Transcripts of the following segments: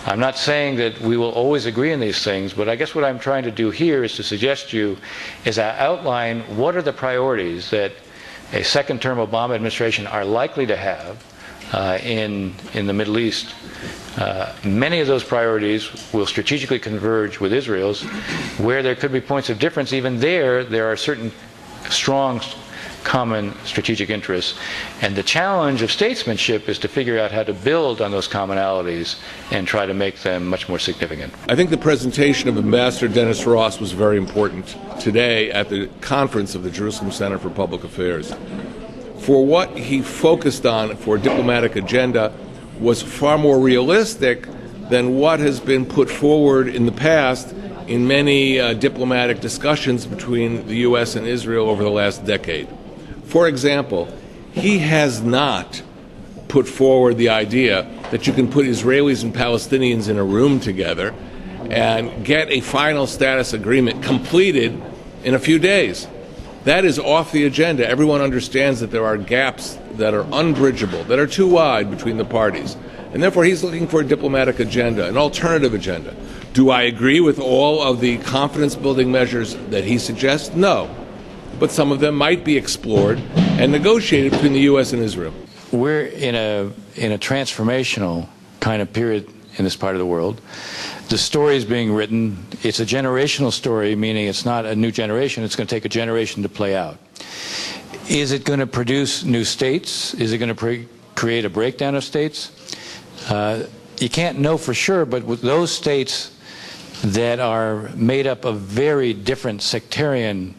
I'm not saying that we will always agree on these things, but I guess what I'm trying to do here is to suggest to you is to outline what are the priorities that a second-term Obama administration are likely to have in the Middle East. Many of those priorities will strategically converge with Israel's. Where there could be points of difference, even there are certain strong common strategic interests. And the challenge of statesmanship is to figure out how to build on those commonalities and try to make them much more significant. I think the presentation of Ambassador Dennis Ross was very important today at the conference of the Jerusalem Center for Public Affairs. For what he focused on for a diplomatic agenda was far more realistic than what has been put forward in the past in many diplomatic discussions between the U.S. and Israel over the last decade. For example, he has not put forward the idea that you can put Israelis and Palestinians in a room together and get a final status agreement completed in a few days. That is off the agenda. Everyone understands that there are gaps that are unbridgeable, that are too wide between the parties. And therefore, he's looking for a diplomatic agenda, an alternative agenda. Do I agree with all of the confidence-building measures that he suggests? No. But some of them might be explored and negotiated between the U.S. and Israel. We're in a transformational kind of period in this part of the world. The story is being written. It's a generational story, meaning it's not a new generation. It's going to take a generation to play out. Is it going to produce new states? Is it going to create a breakdown of states? You can't know for sure, but with those states that are made up of very different sectarian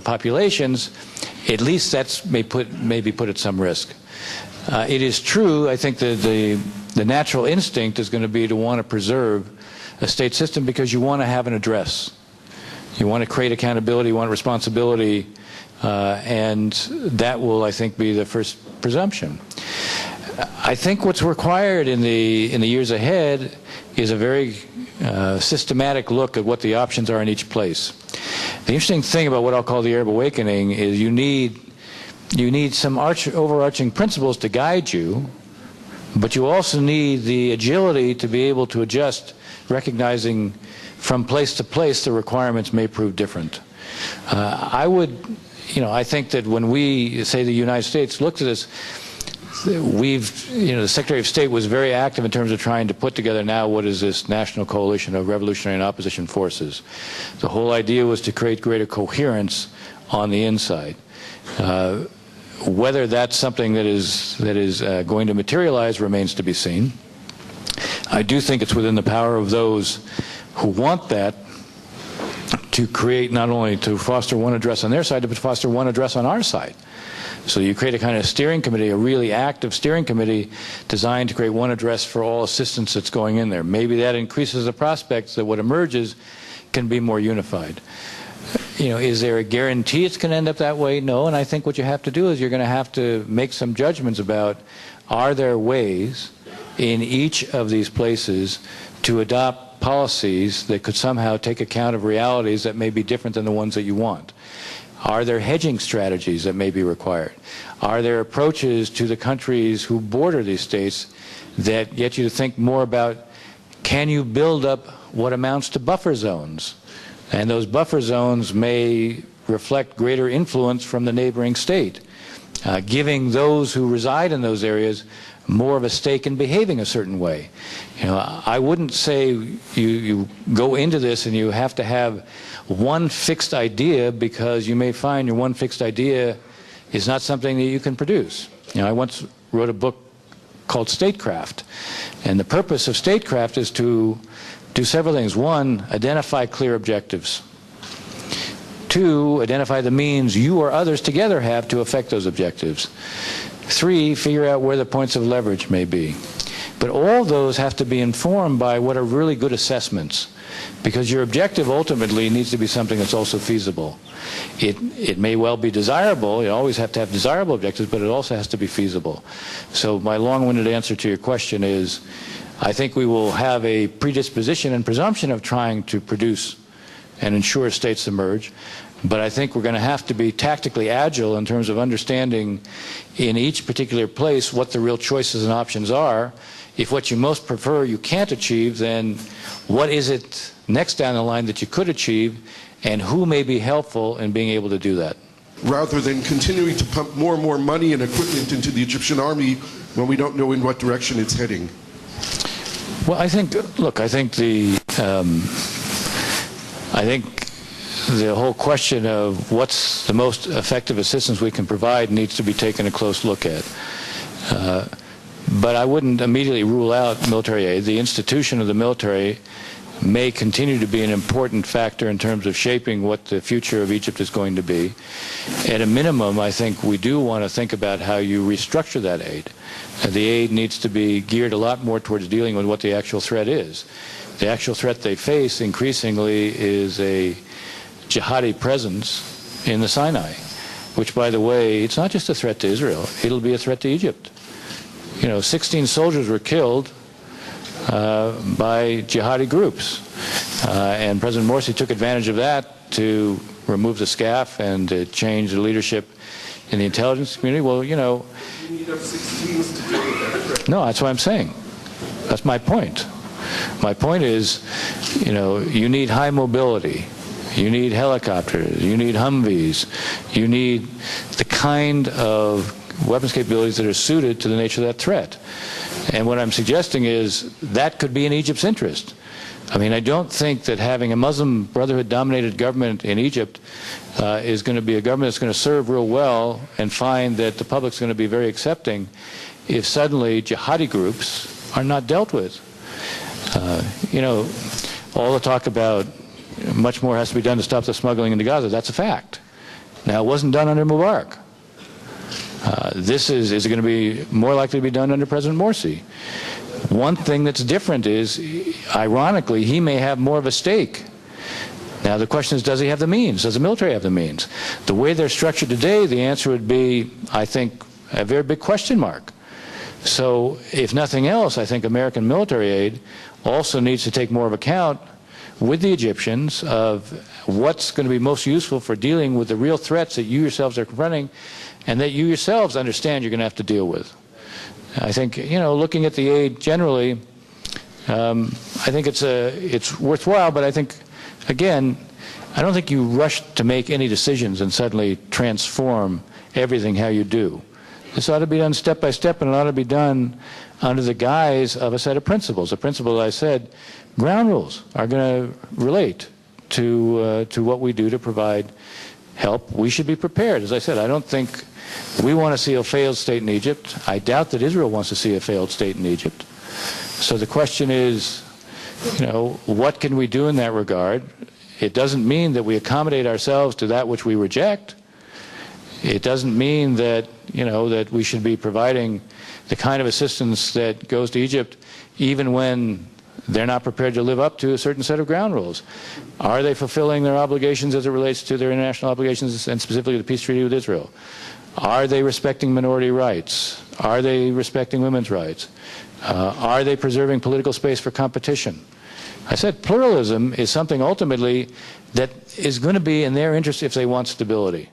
populations, at least that's maybe put at some risk. It is true, I think, that the natural instinct is going to be to want to preserve a state system because you want to have an address. You want to create accountability, you want responsibility, and that will, I think, be the first presumption. I think what's required in the years ahead is a very systematic look at what the options are in each place. The interesting thing about what I'll call the Arab Awakening is you need some overarching principles to guide you, but you also need the agility to be able to adjust, recognizing from place to place the requirements may prove different. I think that when we, say the United States, looked at this, the Secretary of State was very active in terms of trying to put together now what is this national coalition of revolutionary and opposition forces. The whole idea was to create greater coherence on the inside. Whether that's something that is going to materialize remains to be seen. I do think it's within the power of those who want that to create, not only to foster one address on their side, but to foster one address on our side. So you create a kind of steering committee, a really active steering committee designed to create one address for all assistance that's going in there. Maybe that increases the prospects that what emerges can be more unified. Is there a guarantee it's going to end up that way? No, and I think what you have to do is you're going to have to make some judgments about, are there ways in each of these places to adopt policies that could somehow take account of realities that may be different than the ones that you want? Are there hedging strategies that may be required? Are there approaches to the countries who border these states that get you to think more about, can you build up what amounts to buffer zones? And those buffer zones may reflect greater influence from the neighboring state, giving those who reside in those areas more of a stake in behaving a certain way. I wouldn't say you go into this and you have to have one fixed idea, because you may find your one fixed idea is not something that you can produce. I once wrote a book called Statecraft, and the purpose of Statecraft is to do several things. One, identify clear objectives. Two, identify the means you or others together have to affect those objectives. Three, figure out where the points of leverage may be. But all those have to be informed by what are really good assessments, because your objective ultimately needs to be something that's also feasible. It may well be desirable. You always have to have desirable objectives, but it also has to be feasible. So my long-winded answer to your question is, I think we will have a predisposition and presumption of trying to produce and ensure states emerge. But I think we're going to have to be tactically agile in terms of understanding in each particular place what the real choices and options are. If what you most prefer you can't achieve, then what is it next down the line that you could achieve, and who may be helpful in being able to do that? Rather than continuing to pump more and more money and equipment into the Egyptian army when we don't know in what direction it's heading? Well, I think the whole question of what's the most effective assistance we can provide needs to be taken a close look at. But I wouldn't immediately rule out military aid. The institution of the military may continue to be an important factor in terms of shaping what the future of Egypt is going to be. At a minimum, I think we do want to think about how you restructure that aid. The aid needs to be geared a lot more towards dealing with what the actual threat is. The actual threat they face increasingly is a jihadi presence in the Sinai, which, by the way, it's not just a threat to Israel, it'll be a threat to Egypt. 16 soldiers were killed by jihadi groups, and President Morsi took advantage of that to remove the SCAF and to change the leadership in the intelligence community. Well, you need F-16s to deal with that threat. No, that's what I'm saying. That's my point. My point is, you need high mobility. You need helicopters. You need Humvees. You need the kind of weapons capabilities that are suited to the nature of that threat. And what I'm suggesting is that could be in Egypt's interest. I mean, I don't think that having a Muslim Brotherhood-dominated government in Egypt is going to be a government that's going to serve real well and find that the public's going to be very accepting if suddenly jihadi groups are not dealt with. All the talk about much more has to be done to stop the smuggling into Gaza, that's a fact. Now, it wasn't done under Mubarak. This is going to be more likely to be done under President Morsi. One thing that's different is, ironically, he may have more of a stake. Now, the question is, does he have the means? Does the military have the means? The way they're structured today, the answer would be, I think, a very big question mark. So, if nothing else, I think American military aid also needs to take more of account with the Egyptians of what's going to be most useful for dealing with the real threats that you yourselves are confronting and that you yourselves understand you're going to have to deal with. I think, looking at the aid generally, I think it's worthwhile, but I think, again, I don't think you rush to make any decisions and suddenly transform everything how you do. This ought to be done step by step, and it ought to be done under the guise of a set of principles. The principle, I said, ground rules are going to relate to what we do to provide help. We should be prepared. As I said, I don't think we want to see a failed state in Egypt. I doubt that Israel wants to see a failed state in Egypt. So the question is, what can we do in that regard? It doesn't mean that we accommodate ourselves to that which we reject. It doesn't mean that, that we should be providing the kind of assistance that goes to Egypt even when they're not prepared to live up to a certain set of ground rules. Are they fulfilling their obligations as it relates to their international obligations and specifically the peace treaty with Israel? Are they respecting minority rights? Are they respecting women's rights? Are they preserving political space for competition? I said pluralism is something ultimately that is going to be in their interest if they want stability.